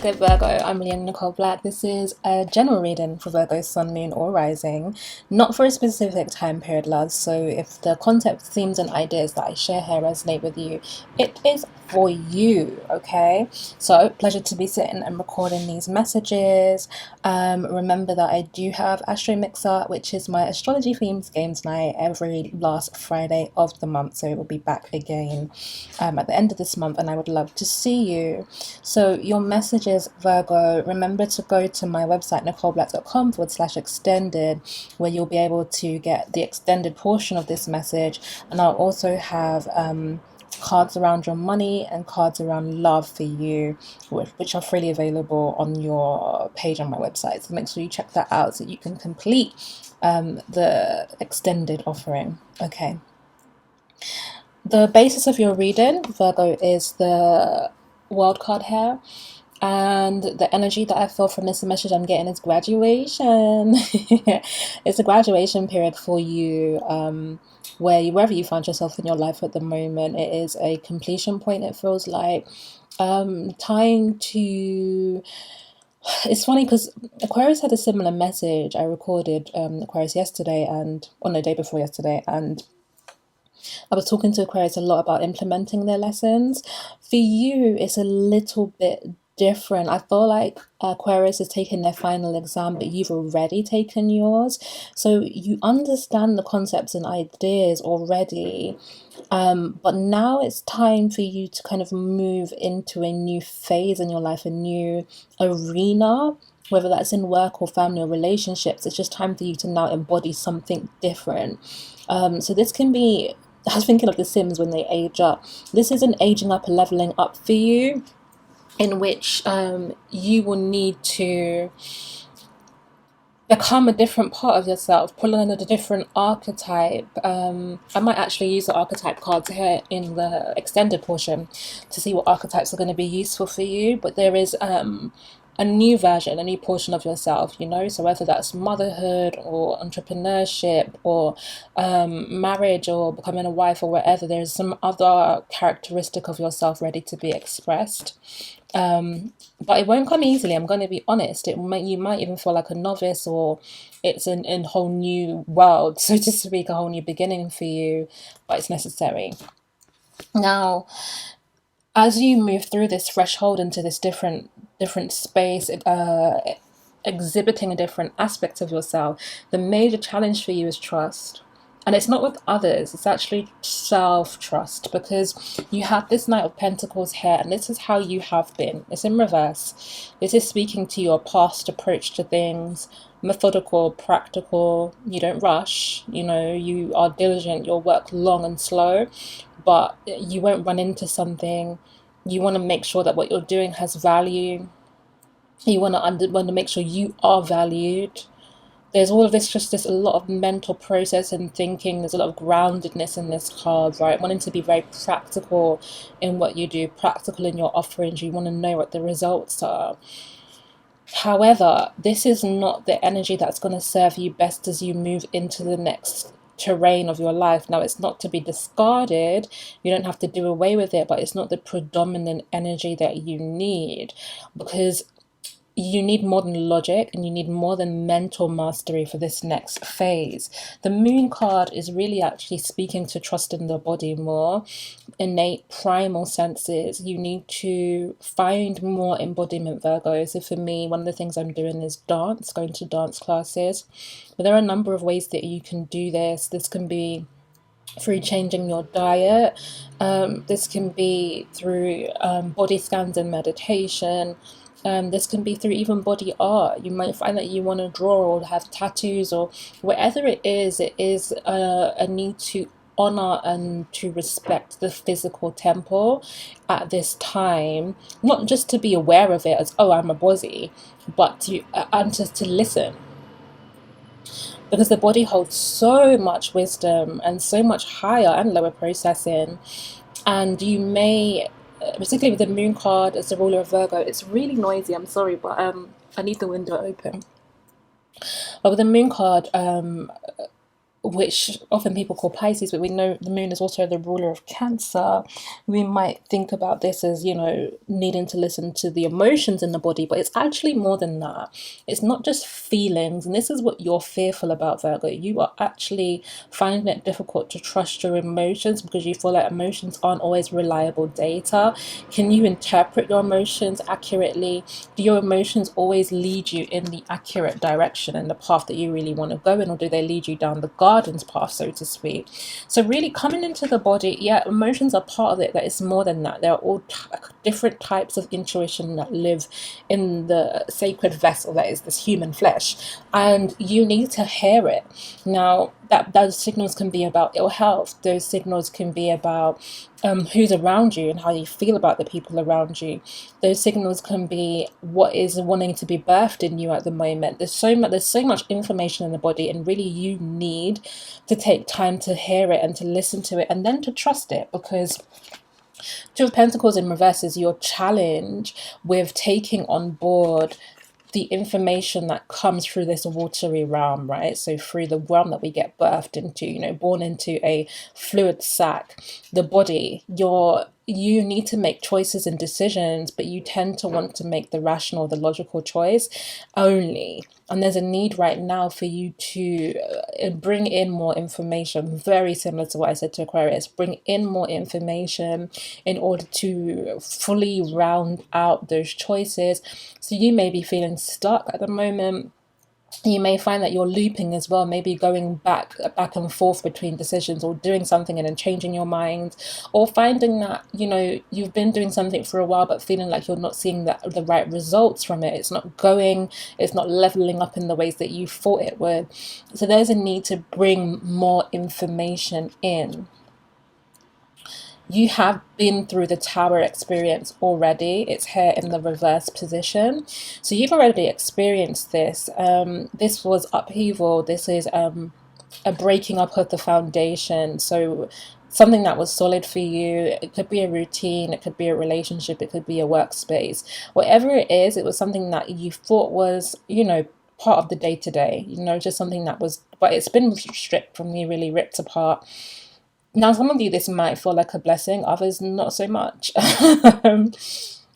good, Virgo? I'm Leonanicholeblack. This is a general reading for Virgo, Sun, Moon, or Rising, not for a specific time period, lads. So if the concept, themes, and ideas that I share here resonate with you, it is for you, okay? So, pleasure to be sitting and recording these messages. Remember that I do have ASTROMIXER, which is my astrology themed games night every last Friday of the month. So it will be back again at the end of this month, and I would love to see you. So your messages, Virgo, remember to go to my website, nicoleblack.com/extended, where you'll be able to get the extended portion of this message. And I'll also have cards around your money and cards around love for you, which are freely available on your page on my website. So make sure you check that out so you can complete the extended offering. Okay. The basis of your reading, Virgo, is the World card here. And the energy that I feel from this message I'm getting is graduation. It's a graduation period for you, wherever you find yourself in your life at the moment, it is a completion point, it feels like. Time to... It's funny because Aquarius had a similar message. I recorded Aquarius yesterday the day before yesterday, and I was talking to Aquarius a lot about implementing their lessons. For you, it's a little bit different. I feel like Aquarius is taking their final exam, but you've already taken yours. So you understand the concepts and ideas already. But now it's time for you to kind of move into a new phase in your life, a new arena, whether that's in work or family or relationships. It's just time for you to now embody something different. So this can be, I was thinking of The Sims when they age up. This is an aging up, a leveling up for you, in which you will need to become a different part of yourself, pull on a different archetype. I might actually use the archetype cards here in the extended portion to see what archetypes are going to be useful for you. But there is a new version, a new portion of yourself, so whether that's motherhood or entrepreneurship or marriage or becoming a wife or whatever, there's some other characteristic of yourself ready to be expressed. But it won't come easily, I'm going to be honest. You might even feel like a novice, or it's a whole new world, so to speak, a whole new beginning for you, but it's necessary. Now, as you move through this threshold into this different space, exhibiting a different aspect of yourself, the major challenge for you is trust. And it's not with others, it's actually self-trust, because you have this Knight of Pentacles here, and this is how you have been. It's in reverse. This is speaking to your past approach to things, methodical, practical. You don't rush, you are diligent, you'll work long and slow, but you won't run into something. You want to make sure that what you're doing has value. You want to make sure you are valued. There's all of this, a lot of mental process and thinking. There's a lot of groundedness in this card, right? Wanting to be very practical in what you do, practical in your offerings. You want to know what the results are. However, this is not the energy that's going to serve you best as you move into the next terrain of your life. Now, it's not to be discarded. You don't have to do away with it, but it's not the predominant energy that you need, because you need more than logic and you need more than mental mastery for this next phase. The Moon card is really actually speaking to trust in the body more, innate primal senses. You need to find more embodiment, Virgo. So for me, one of the things I'm doing is dance, going to dance classes. But there are a number of ways that you can do this. This can be through changing your diet. This can be through body scans and meditation. This can be through even body art. You might find that you want to draw or have tattoos or whatever it is a need to honor and to respect the physical temple at this time, not just to be aware of it as, oh, I'm a body, but to listen, because the body holds so much wisdom and so much higher and lower processing. And you may, particularly with the Moon card as the ruler of Virgo, it's really noisy, I'm sorry, but I need the window open. But with the Moon card, which often people call Pisces, but we know the moon is also the ruler of Cancer. We might think about this as, needing to listen to the emotions in the body, but it's actually more than that. It's not just feelings, and this is what you're fearful about, Virgo. You are actually finding it difficult to trust your emotions because you feel like emotions aren't always reliable data. Can you interpret your emotions accurately? Do your emotions always lead you in the accurate direction and the path that you really want to go in, or do they lead you down the garden's path, so to speak? So really coming into the body, yeah, emotions are part of it, but it's more than that. There are all different types of intuition that live in the sacred vessel that is this human flesh, and you need to hear it. Now, those signals can be about ill health. Those signals can be about who's around you and how you feel about the people around you. Those signals can be what is wanting to be birthed in you at the moment. There's so much information in the body, and really you need to take time to hear it and to listen to it and then to trust it, because Two of Pentacles in reverse is your challenge with taking on board the information that comes through this watery realm, right? So through the realm that we get birthed into, born into a fluid sac, the body, you need to make choices and decisions, but you tend to want to make the rational, the logical choice only. And there's a need right now for you to bring in more information, very similar to what I said to Aquarius. Bring in more information in order to fully round out those choices. So you may be feeling stuck at the moment. You may find that you're looping as well, maybe going back and forth between decisions, or doing something and then changing your mind, or finding that you've been doing something for a while but feeling like you're not seeing the right results from it. It's not leveling up in the ways that you thought it would. So there's a need to bring more information in. You have been through the tower experience already. It's here in the reverse position. So you've already experienced this. This was upheaval. This is a breaking up of the foundation. So something that was solid for you. It could be a routine. It could be a relationship. It could be a workspace. Whatever it is, it was something that you thought was, part of the day-to-day. Just something that was, but it's been stripped from you, really ripped apart. Now, some of you, this might feel like a blessing, others not so much. But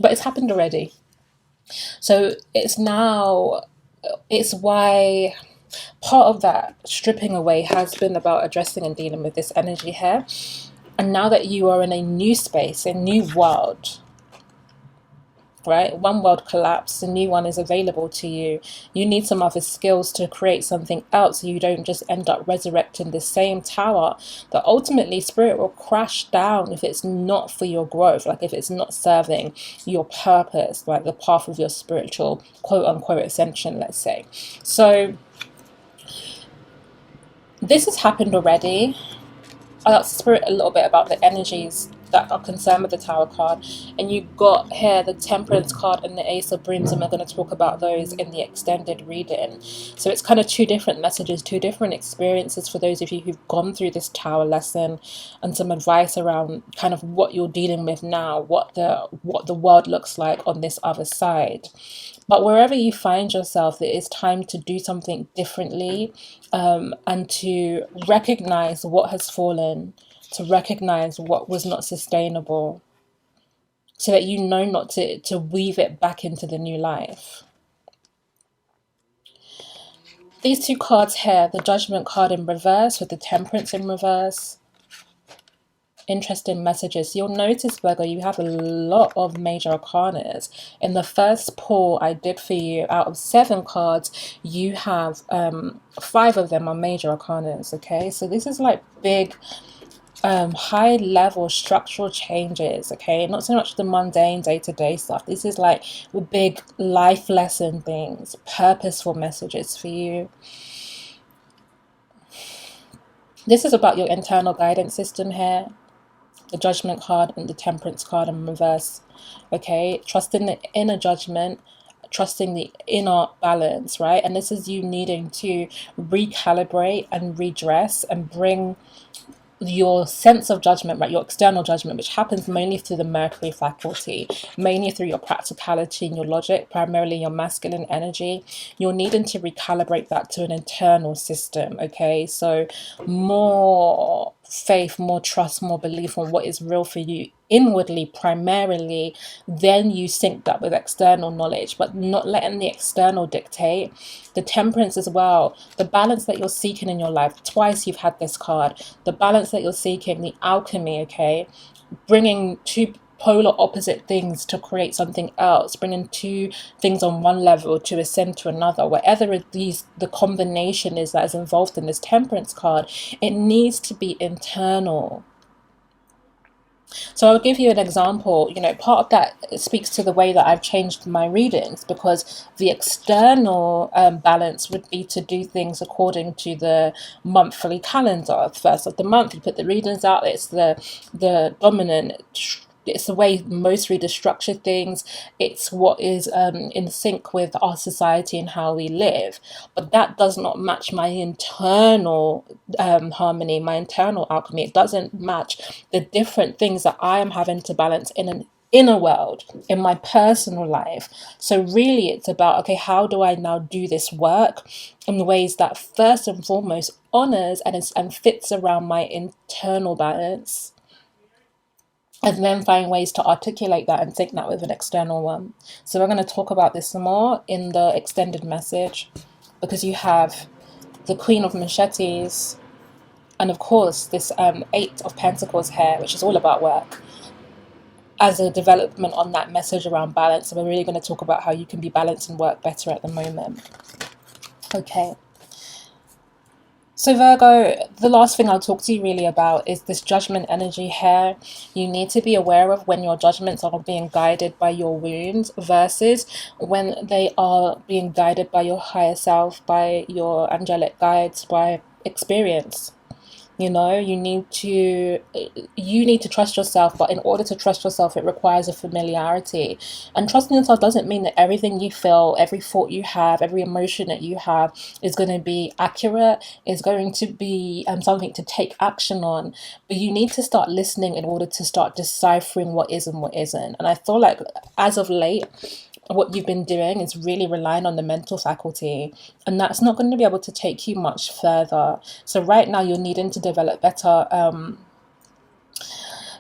it's happened already. So it's why part of that stripping away has been about addressing and dealing with this energy here. And now that you are in a new space, a new world, right? One world collapsed, a new one is available to you. You need some other skills to create something else, so you don't just end up resurrecting the same tower that ultimately spirit will crash down if it's not for your growth, like if it's not serving your purpose, like the path of your spiritual quote unquote ascension, let's say. So this has happened already. I'll ask Spirit a little bit about the energies that are concerned with the Tower card. And you got here the Temperance card and the Ace of Brooms, and we're going to talk about those in the extended reading. So it's kind of two different messages, two different experiences for those of you who've gone through this Tower lesson, and some advice around kind of what you're dealing with now, what the world looks like on this other side. But wherever you find yourself, it is time to do something differently, and to recognize what has fallen, to recognize what was not sustainable, so that you know not to weave it back into the new life. These two cards here, the Judgment card in reverse with the Temperance in reverse. Interesting messages. You'll notice, Virgo, you have a lot of major arcanas. In the first pull I did for you, out of 7 cards, you have 5 of them are major arcanas. Okay, so this is like big high level structural changes. Okay, not so much the mundane day-to-day stuff. This is like the big life lesson things, purposeful messages for you. This is about your internal guidance system here. The Judgment card and the Temperance card in reverse. Okay, trusting the inner judgment, trusting the inner balance, right? And this is you needing to recalibrate and redress and bring your sense of judgment, right, your external judgment, which happens mainly through the Mercury faculty, mainly through your practicality and your logic, primarily your masculine energy, you're needing to recalibrate that to an internal system. Okay, so more faith, more trust, more belief on what is real for you inwardly primarily, then you sync that with external knowledge, but not letting the external dictate. The temperance as well, the balance that you're seeking in your life, twice you've had this card, the balance that you're seeking, the alchemy, okay, bringing two polar opposite things to create something else, bringing two things on one level to ascend to another, whatever the combination is that is involved in this temperance card, it needs to be internal. So I'll give you an example. Part of that speaks to the way that I've changed my readings, because the external balance would be to do things according to the monthly calendar. First of the month, you put the readings out. It's the dominant. It's the way most readers structure things. It's what is in sync with our society and how we live. But that does not match my internal harmony, my internal alchemy. It doesn't match the different things that I am having to balance in an inner world, in my personal life. So really it's about, okay, how do I now do this work in ways that first and foremost honors and fits around my internal balance, and then find ways to articulate that and sync that with an external one. So we're going to talk about this more in the extended message, because you have the Queen of Machetes, and of course this Eight of Pentacles here, which is all about work, as a development on that message around balance. So we're really going to talk about how you can be balanced and work better at the moment. Okay. So Virgo, the last thing I'll talk to you really about is this judgment energy here. You need to be aware of when your judgments are being guided by your wounds versus when they are being guided by your higher self, by your angelic guides, by experience. You need to trust yourself, but in order to trust yourself, it requires a familiarity. And trusting yourself doesn't mean that everything you feel, every thought you have, every emotion that you have is going to be accurate, is going to be something to take action on. But you need to start listening in order to start deciphering what is and what isn't. And I feel like as of late, what you've been doing is really relying on the mental faculty, and that's not going to be able to take you much further. So right now you're needing to develop better,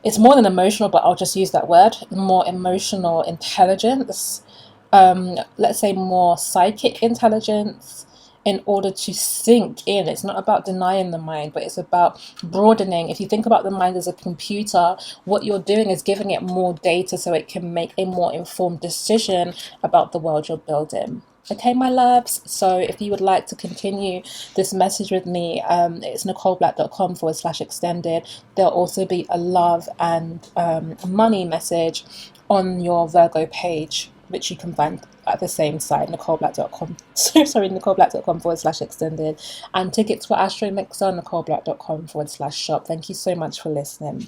it's more than emotional, but I'll just use that word, more emotional intelligence, let's say more psychic intelligence, in order to sink in. It's not about denying the mind, but it's about broadening. If you think about the mind as a computer, what you're doing is giving it more data so it can make a more informed decision about the world you're building. Okay, my loves. So if you would like to continue this message with me, it's NicoleBlack.com/extended. There'll also be a love and money message on your Virgo page, which you can find at the same site, NicoleBlack.com. Sorry, NicoleBlack.com/extended. And tickets for ASTROMIXER, NicoleBlack.com/shop. Thank you so much for listening.